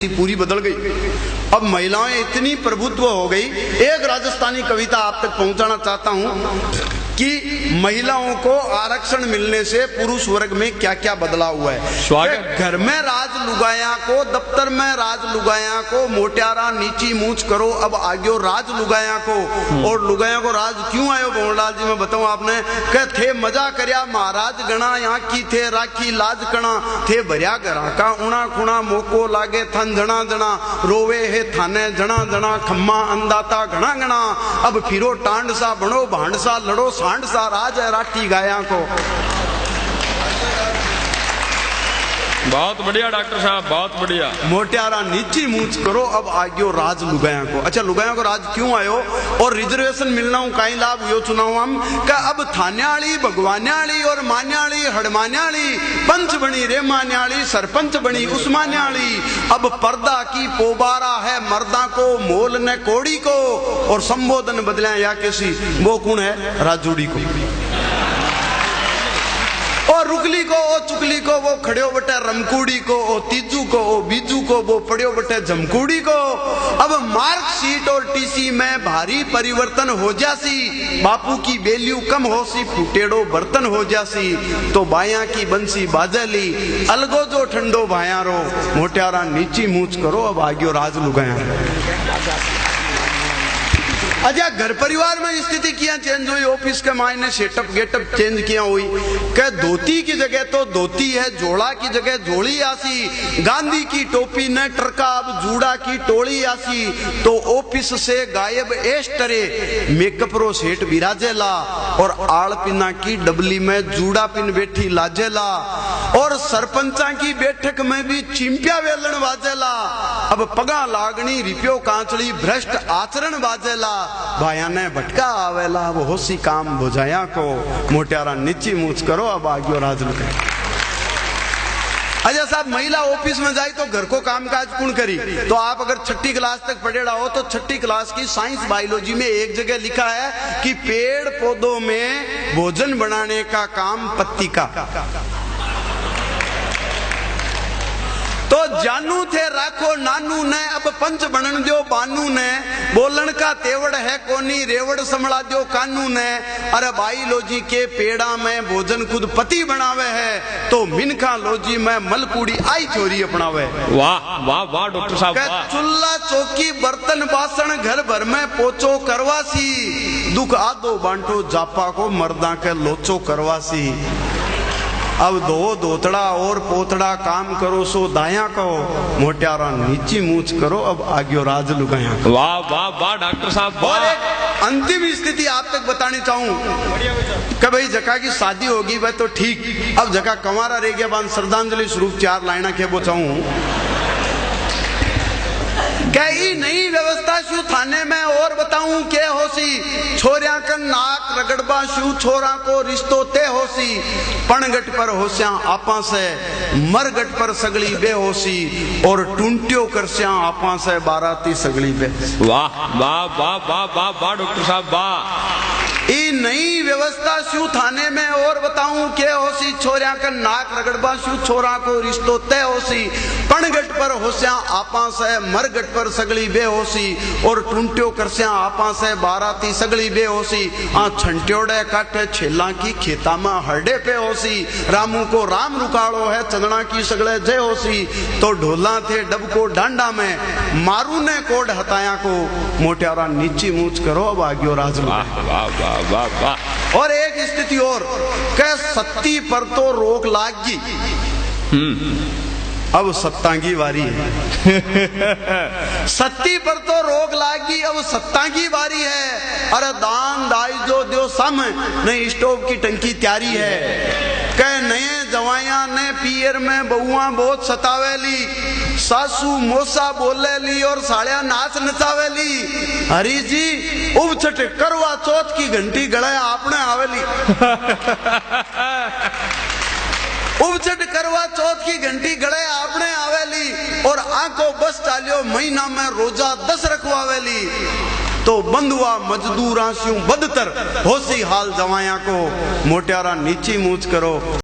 पूरी बदल गई। अब महिलाएं इतनी प्रभुत्व हो गई। एक राजस्थानी कविता आप तक पहुंचाना चाहता हूं कि महिलाओं को आरक्षण मिलने से पुरुष वर्ग में क्या क्या बदलाव हुआ है। घर में राज लुगाया को, दफ्तर में राज लुगाया को, मोटियारा नीची मूछ करो अब आगे राज लुगाया को। और लुगाया को राज क्यों आयो भंवरलाल जी, मैं बताऊं आपने कह थे मजा करया महाराज गणा, यहाँ की थे राखी लाज कणा, थे भरिया घरा का उणा खुणा, मोको लागे थन जणा जणा, रोवे है थाने जणा जणा, खम्मा अंदाता घना घना, अब फिरो टांड सा बनो भांड सा, लड़ो सांड सा, राज है राठी गाया को। बहुत बढ़िया डॉक्टर साहब, बहुत बढ़िया। मोटियारा नीची मूछ करो अब आगे राज लुगाया को। अच्छा, लुगाया को राज क्यों आयो और रिजर्वेशन मिलना हूं कई लाभ यो चुनाव हम का। अब थान्याली भगवान्याली और मान्याली हड़मान्याली, पंच बनी रे मान्याली, सरपंच बनी उस्मान्याली। अब पर्दा की पोबारा है मर्दा को, मोल ने कोड़ी को, और संबोधन बदला या किसी वो कौन है राजूड़ी को, और रुकली को, ओ चुकली को, वो खड़ियो बटे रमकुड़ी को, ओ तीजू को, ओ बीजू को, वो पड़ियो बटे जमकुड़ी को। अब मार्कशीट और टीसी में भारी परिवर्तन हो जासी, बापू की वैल्यू कम हो सी, फुटेड़ो बर्तन हो जासी। तो बाया की बंसी बाजली, अलगो जो ठंडो भाया रो, मोटियारा नीची मूछ करो अब आगे राज लुगाया। अच्छा, घर परिवार में स्थिति क्या चेंज हुई, ऑफिस के मायने सेटअप गेटअप चेंज किया हुई। क्या धोती की जगह तो धोती है, जोड़ा की जगह जोड़ी आसी, गांधी की टोपी ने टरका अब जूड़ा की टोली आसी। तो ऑफिस से गायब एस्टरे मेकअप रो सेट बिराजेला, और आड़ पिना की डबली में जूड़ा पिन बैठी लाजेला, और सरपंचा की बैठक में भी चिंपिया वेलन बाजेला। अब पगा लागनी रिपियो कांचड़ी भ्रष्ट आचरण बाजेला, भाया ने भटका आवेला, वो होशी काम बुझाया को, मोटियारा नीची मूछ करो अब आगे राज लुगाया। अच्छा साहब, महिला ऑफिस में जाए तो घर को कामकाज कौन करी। तो आप अगर छठी क्लास तक पढ़ेड़ा हो तो छठी क्लास की साइंस बायोलॉजी में एक जगह लिखा है कि पेड़ पौधों में भोजन बनाने का काम पत्ती का। तो जानू थे राखो नानू ने, अब पंच बनन दो बानू ने, बोलन का तेवड़ है कोनी, रेवड़ संभला दो कानू ने। अरे बायोलॉजी के पेड़ा में भोजन खुद पति बनावे है, तो मिनखा लोजी में मलकुड़ी आई चोरी अपनावे। वाह वाह वाह डॉक्टर साहब, चूल्हा चौकी बर्तन बासन घर भर में पोचो करवासी, दुख आदो बांटो जापा को मर्दा के लोचो करवासी। अब दो दोतड़ा और पोतड़ा काम करो सो दाया कहो, मोटियारा नीची मूछ करो अब आगे राज लुगाया। वाह वाह वाह डॉक्टर साहब। और एक अंतिम स्थिति आप तक बतानी चाहूं कि भाई जका की शादी होगी वह तो ठीक, अब जका कंवारा रह गया बांध श्रद्धांजलि स्वरूप 4 लाइना के वो चाहूं कई नई व्यवस्था शू थाने में और बताऊं के होसी, छोरिया का नाक रगड़बा शू छोरा को रिश्तो ते होसी, पणगट पर होस्या आपा से मरगट पर सगली बे होसी, और टूंटियो करस्या आपा से बाराती सगली बे। वाह वाह वाह वाह वाह वाह डॉक्टर साहब वाह। ई नई व्यवस्था शू थाने में और बताऊं के होसी, छोरिया का नाक रगड़बा शू छोरा को रिश्तो तय होसी, पणगट पर होस्या आपा से मरगट पर सगली बे होसी, और टूंटियो करस्या आपा से बाराती सगली बे होसी। आ छंट्योड़े काटे छेला की खेता में हरडे पे होसी, रामू को राम रुकाड़ो है चंदना की सगले जय होसी। तो ढोला थे डब को डांडा में, मारू ने कोड हताया को, मोटियारा नीची मूछ करो अब आगे राज लुगाया। वाह वाह वाह वाह। और एक स्थिति और कह सत्ती पर तो रोक लागी, अब सत्ता की बारी है। सत्ती पर तो रोक लागी, अब सत्ता की बारी है। अरे दान दाई जो दो सम, नहीं स्टोव की टंकी तैयारी है। कह नए जवाया ने पियर में बहुआ बहुत सतावेली, सासू मोसा बोलेली और साड़िया नाच नचावेली। हरी जी उबछट करवा चौथ की घंटी गड़ाया आपने आवेली। उबचट करवा चौथ की घंटी गड़े आपने आवेली, और आंखों बस चालियो महीना में रोजा 10 रखवावेली। तो बंधुआ मजदूरा स्यूं बदतर होसी हाल जवाया को, मोटियारा नीची मूछ करो।